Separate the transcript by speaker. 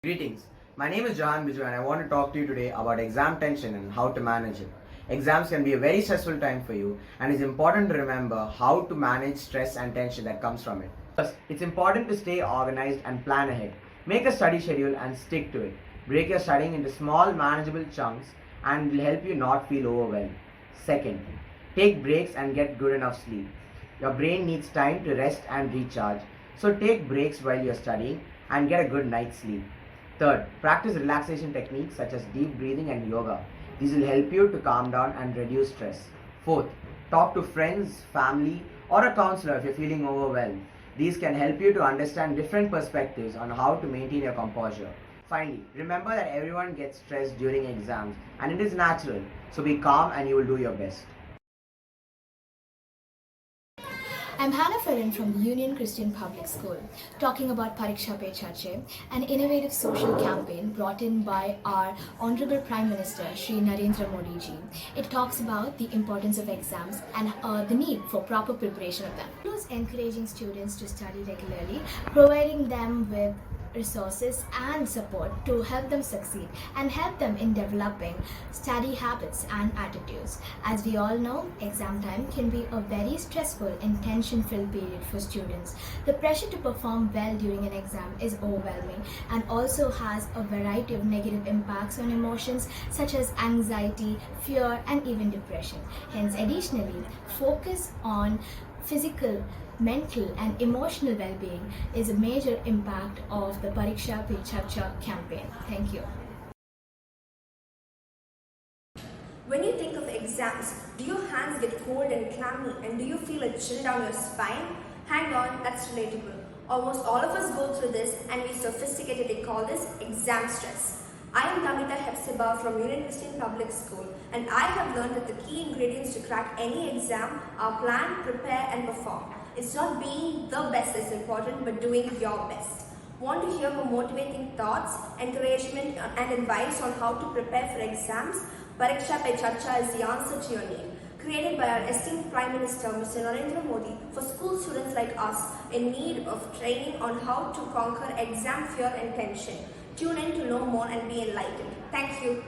Speaker 1: Greetings. My name is Jahan Biju and I want to talk to you today about exam tension and how to manage it. Exams can be a very stressful time for you and it's important to remember how to manage stress and tension that comes from it. First, it's important to stay organized and plan ahead. Make a study schedule and stick to it. Break your studying into small manageable chunks and it will help you not feel overwhelmed. Second, take breaks and get good enough sleep. Your brain needs time to rest and recharge. So take breaks while you're studying and get a good night's sleep. Third, practice relaxation techniques such as deep breathing and yoga. These will help you to calm down and reduce stress. Fourth, talk to friends, family, or a counselor if you're feeling overwhelmed. These can help you to understand different perspectives on how to maintain your composure. Finally, remember that everyone gets stressed during exams and it is natural. So be calm and you will do your best.
Speaker 2: I'm Hannah Ferrin from the Union Christian Public School, talking about Pariksha Pe Charche, an innovative social campaign brought in by our Honorable Prime Minister, Shri Narendra Modi ji. It talks about the importance of exams and the need for proper preparation of them. It was encouraging students to study regularly, providing them with resources and support to help them succeed and help them in developing study habits and attitudes. As we all know, exam time can be a very stressful and tension-filled period for students. The pressure to perform well during an exam is overwhelming and also has a variety of negative impacts on emotions such as anxiety, fear, and even depression. Hence, additionally, focus on physical, mental and emotional well-being is a major impact of the Pariksha Pe Charcha campaign. Thank you.
Speaker 3: When you think of exams, do your hands get cold and clammy and do you feel a chill down your spine? Hang on, that's relatable. Almost all of us go through this and we sophisticatedly call this exam stress. I am Namita Hepzibah from Union Christian Public School and I have learned that the key ingredients to crack any exam are plan, prepare and perform. It's not being the best that's important, but doing your best. Want to hear more motivating thoughts, encouragement and advice on how to prepare for exams? Pariksha Pe Charcha is the answer to your need. Created by our esteemed Prime Minister, Mr. Narendra Modi, for school students like us in need of training on how to conquer exam fear and tension. Tune in to know more and be enlightened. Thank you.